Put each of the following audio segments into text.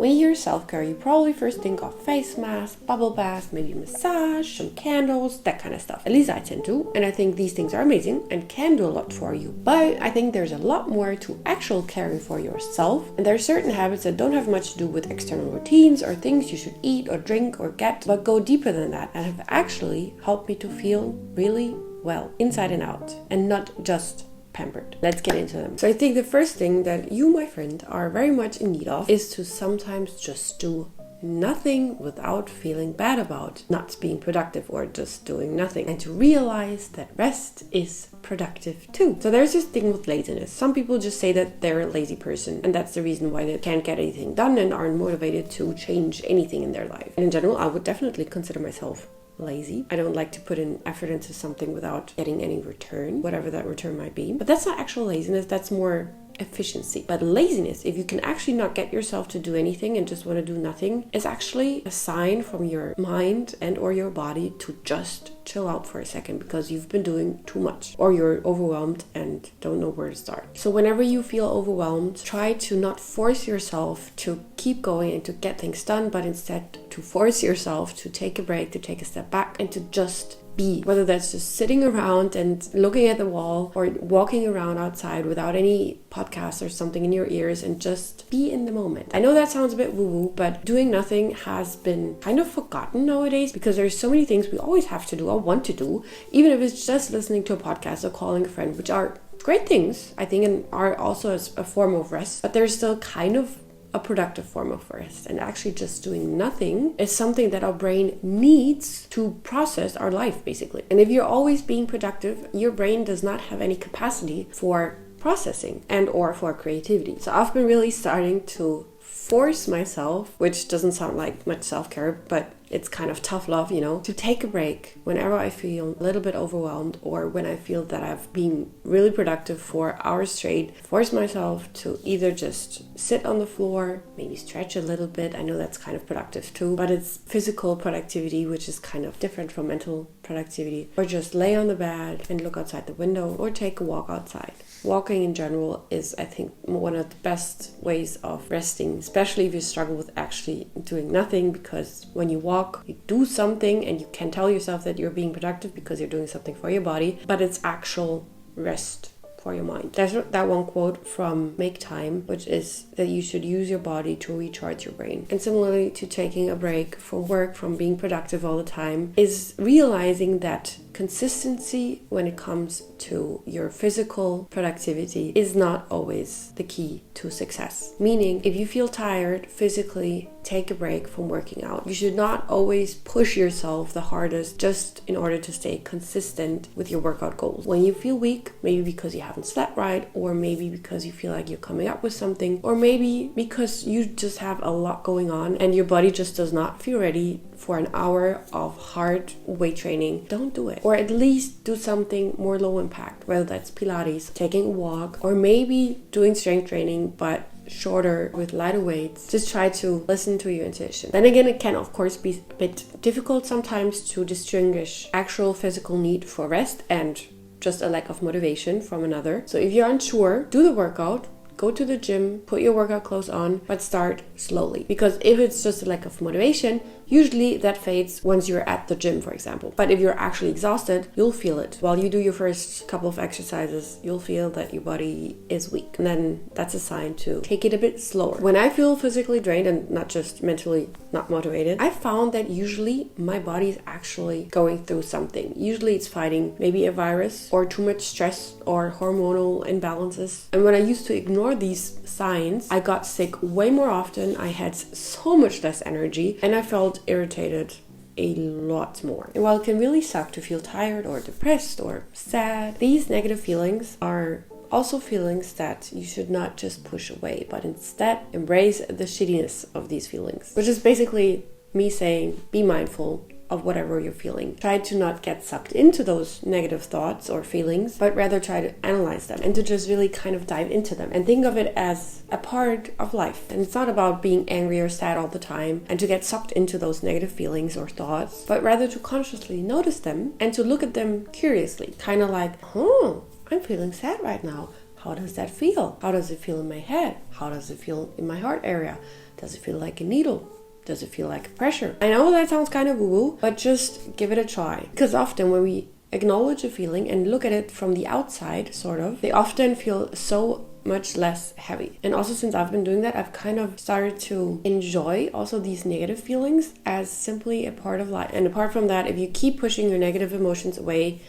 When you hear self-care, you probably first think of face mask, bubble bath, maybe massage, some candles, that kind of stuff. At least I tend to, and I think these things are amazing and can do a lot for you. But I think there's a lot more to actual caring for yourself, and there are certain habits that don't have much to do with external routines or things you should eat or drink or get, but go deeper than that and have actually helped me to feel really well, inside and out, and not just pampered. Let's get into them. So I think the first thing that you, my friend, are very much in need of is to sometimes just do nothing without feeling bad about not being productive or just doing nothing, and to realize that rest is productive too. So there's this thing with laziness. Some people just say that they're a lazy person and that's the reason why they can't get anything done and aren't motivated to change anything in their life. And in general, I would definitely consider myself lazy. I don't like to put in effort into something without getting any return, whatever that return might be. But that's not actual laziness, that's more efficiency. But laziness, if you can actually not get yourself to do anything and just want to do nothing, is actually a sign from your mind and or your body to just chill out for a second because you've been doing too much or you're overwhelmed and don't know where to start. So whenever you feel overwhelmed, try to not force yourself to keep going and to get things done, but instead to force yourself to take a break, to take a step back, and to just be, whether that's just sitting around and looking at the wall or walking around outside without any podcasts or something in your ears, and just be in the moment. I know that sounds a bit woo-woo, but doing nothing has been kind of forgotten nowadays because there's so many things we always have to do or want to do, even if it's just listening to a podcast or calling a friend, which are great things, I think, and are also a form of rest, but they're still kind of a productive form of rest. And actually just doing nothing is something that our brain needs to process our life, basically. And if you're always being productive, your brain does not have any capacity for processing and or for creativity. So I've been really starting to force myself, which doesn't sound like much self-care, but it's kind of tough love, to take a break whenever I feel a little bit overwhelmed or when I feel that I've been really productive for hours straight. Force myself to either just sit on the floor, maybe stretch a little bit. I know that's kind of productive too, but it's physical productivity, which is kind of different from mental productivity. Or just lay on the bed and look outside the window or take a walk outside. Walking in general is, I think, one of the best ways of resting, especially if you struggle with actually doing nothing, because when you walk, you do something and you can tell yourself that you're being productive because you're doing something for your body, but it's actual rest for your mind. There's that one quote from Make Time, which is that you should use your body to recharge your brain. And similarly to taking a break from work, from being productive all the time, is realizing that consistency when it comes to your physical productivity is not always the key to success. Meaning, if you feel tired physically, take a break from working out. You should not always push yourself the hardest just in order to stay consistent with your workout goals. When you feel weak, maybe because you haven't slept right, or maybe because you feel like you're coming up with something, or maybe because you just have a lot going on and your body just does not feel ready for an hour of hard weight training, don't do it. Or at least do something more low impact, whether that's Pilates, taking a walk, or maybe doing strength training but shorter with lighter weights. Just try to listen to your intuition. Then again, it can of course be a bit difficult sometimes to distinguish actual physical need for rest and just a lack of motivation from another. So if you're unsure, do the workout. Go to the gym, put your workout clothes on, but start slowly. Because if it's just a lack of motivation, usually that fades once you're at the gym, for example. But if you're actually exhausted, you'll feel it. While you do your first couple of exercises, you'll feel that your body is weak. And then that's a sign to take it a bit slower. When I feel physically drained and not just mentally not motivated, I found that usually my body is actually going through something. Usually it's fighting maybe a virus or too much stress or hormonal imbalances. And when I used to ignore these signs, I got sick way more often. I had so much less energy and I felt irritated a lot more. And while it can really suck to feel tired or depressed or sad, these negative feelings are also feelings that you should not just push away, but instead embrace the shittiness of these feelings, which is basically me saying, be mindful of whatever you're feeling. Try to not get sucked into those negative thoughts or feelings, but rather try to analyze them and to just really kind of dive into them and think of it as a part of life. And it's not about being angry or sad all the time and to get sucked into those negative feelings or thoughts, but rather to consciously notice them and to look at them curiously. Kind of like, I'm feeling sad right now. How does that feel? How does it feel in my head? How does it feel in my heart area? Does it feel like a needle? Does it feel like pressure? I know that sounds kind of woo-woo, but just give it a try. Because often when we acknowledge a feeling and look at it from the outside, sort of, they often feel so much less heavy. And also, since I've been doing that, I've kind of started to enjoy also these negative feelings as simply a part of life. And apart from that, if you keep pushing your negative emotions away,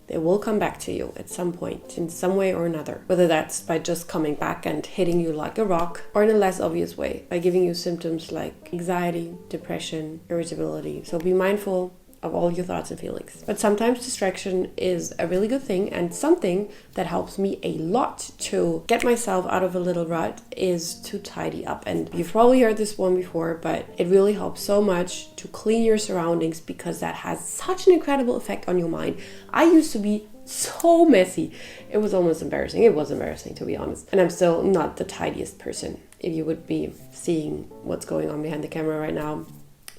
they will come back to you at some point in some way or another. Whether that's by just coming back and hitting you like a rock, or in a less obvious way, by giving you symptoms like anxiety, depression, irritability. So be mindful of all your thoughts and feelings. But sometimes distraction is a really good thing, and something that helps me a lot to get myself out of a little rut is to tidy up. And you've probably heard this one before, but it really helps so much to clean your surroundings, because that has such an incredible effect on your mind. I used to be so messy. It was almost embarrassing. It was embarrassing, to be honest. And I'm still not the tidiest person. If you would be seeing what's going on behind the camera right now,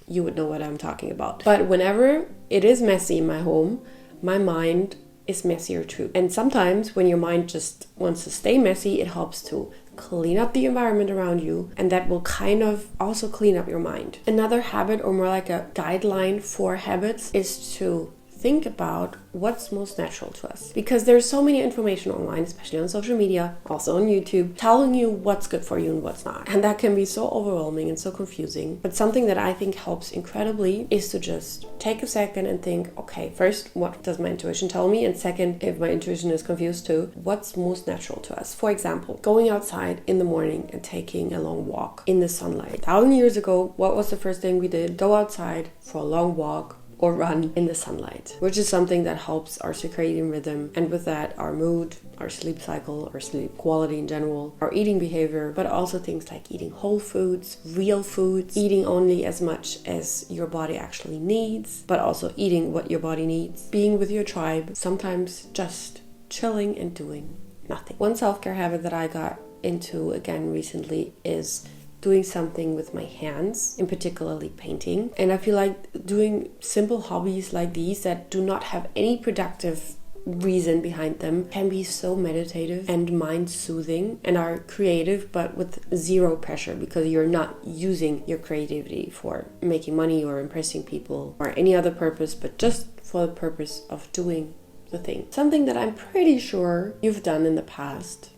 you would know what I'm talking about. But whenever it is messy in my home, my mind is messier too. And sometimes when your mind just wants to stay messy, it helps to clean up the environment around you, and that will kind of also clean up your mind. Another habit, or more like a guideline for habits, is to think about what's most natural to us. Because there's so many information online, especially on social media, also on YouTube, telling you what's good for you and what's not. And that can be so overwhelming and so confusing. But something that I think helps incredibly is to just take a second and think, okay, first, what does my intuition tell me? And second, if my intuition is confused too, what's most natural to us? For example, going outside in the morning and taking a long walk in the sunlight. 1,000 years ago, what was the first thing we did? Go outside for a long walk or run in the sunlight, which is something that helps our circadian rhythm, and with that our mood, our sleep cycle, our sleep quality in general, our eating behavior, but also things like eating whole foods, real foods, eating only as much as your body actually needs, but also eating what your body needs, being with your tribe, sometimes just chilling and doing nothing. One self-care habit that I got into again recently is doing something with my hands, in particularly painting. And I feel like doing simple hobbies like these that do not have any productive reason behind them can be so meditative and mind soothing, and are creative but with zero pressure, because you're not using your creativity for making money or impressing people or any other purpose, but just for the purpose of doing the thing. Something that I'm pretty sure you've done in the past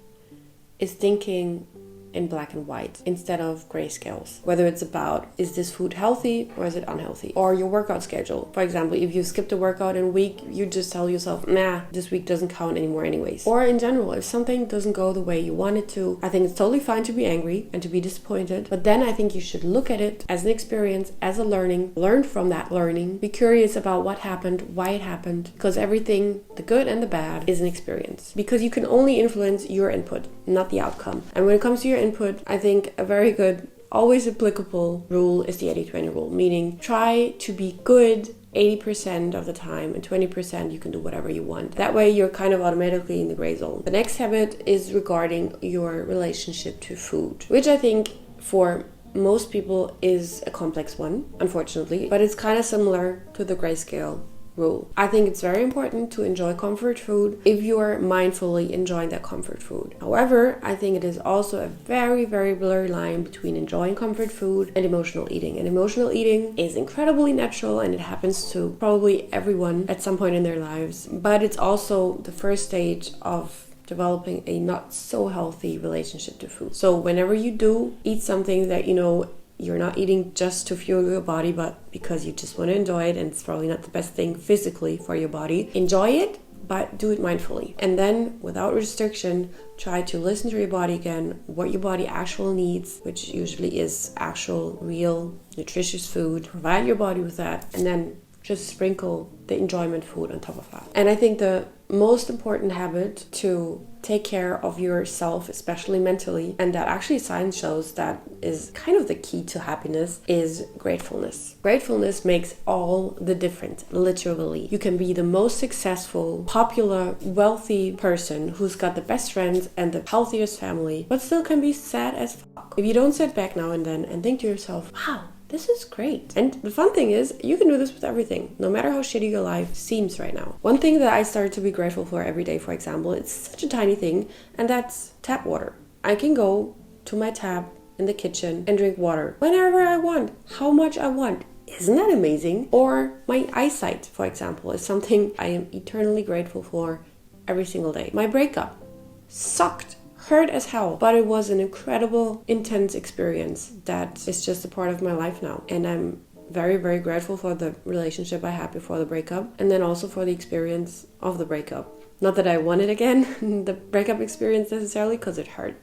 is thinking in black and white instead of grayscales. Whether it's about, is this food healthy or is it unhealthy? Or your workout schedule. For example, if you skipped a workout in a week, you just tell yourself, nah, this week doesn't count anymore anyways. Or in general, if something doesn't go the way you want it to, I think it's totally fine to be angry and to be disappointed. But then I think you should look at it as an experience, as a learning, learn from that learning, be curious about what happened, why it happened, because everything, the good and the bad, is an experience. Because you can only influence your input, not the outcome. And when it comes to your input, I think a very good, always applicable rule is the 80-20 rule, meaning try to be good 80% of the time, and 20% you can do whatever you want. That way you're kind of automatically in the gray zone. The next habit is regarding your relationship to food, which I think for most people is a complex one, unfortunately, but it's kind of similar to the grayscale rule. I think it's very important to enjoy comfort food if you're mindfully enjoying that comfort food. However, I think it is also a very, very blurry line between enjoying comfort food and emotional eating. And emotional eating is incredibly natural, and it happens to probably everyone at some point in their lives. But it's also the first stage of developing a not so healthy relationship to food. So whenever you do eat something that you know you're not eating just to fuel your body, but because you just want to enjoy it, and it's probably not the best thing physically for your body, enjoy it, but do it mindfully. And then, without restriction, try to listen to your body again, what your body actually needs, which usually is actual, real, nutritious food. Provide your body with that, and then just sprinkle the enjoyment food on top of that. And I think the most important habit to take care of yourself, especially mentally, and that actually science shows that is kind of the key to happiness, is gratefulness. Gratefulness makes all the difference, literally. You can be the most successful, popular, wealthy person who's got the best friends and the healthiest family, but still can be sad as fuck if you don't sit back now and then and think to yourself, wow, this is great. And the fun thing is, you can do this with everything, no matter how shitty your life seems right now. One thing that I started to be grateful for every day, for example, it's such a tiny thing, and that's tap water. I can go to my tap in the kitchen and drink water whenever I want, how much I want. Isn't that amazing? Or my eyesight, for example, is something I am eternally grateful for every single day. My breakup sucked, hurt as hell, but it was an incredible, intense experience that is just a part of my life now. And I'm very, very grateful for the relationship I had before the breakup, and then also for the experience of the breakup. Not that I want it again, the breakup experience necessarily, because it hurt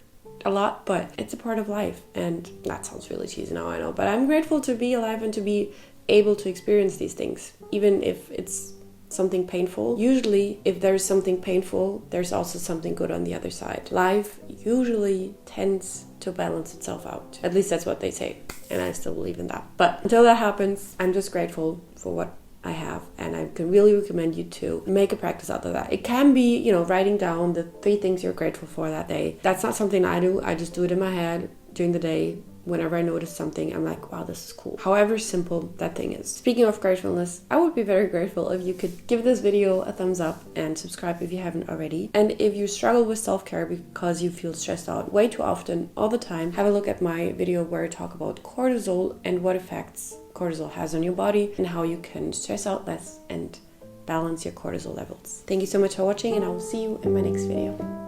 a lot, but it's a part of life. And that sounds really cheesy now, I know, but I'm grateful to be alive and to be able to experience these things, even if it's something painful. Usually, if there's something painful, there's also something good on the other side. Life usually tends to balance itself out. At least that's what they say, and I still believe in that. But until that happens, I'm just grateful for what I have, and I can really recommend you to make a practice out of that. It can be, writing down the 3 things you're grateful for that day. That's not something I do. I just do it in my head during the day. Whenever I notice something, I'm like, wow, this is cool. However simple that thing is. Speaking of gratefulness, I would be very grateful if you could give this video a thumbs up and subscribe if you haven't already. And if you struggle with self-care because you feel stressed out way too often, all the time, have a look at my video where I talk about cortisol and what effects cortisol has on your body and how you can stress out less and balance your cortisol levels. Thank you so much for watching, and I will see you in my next video.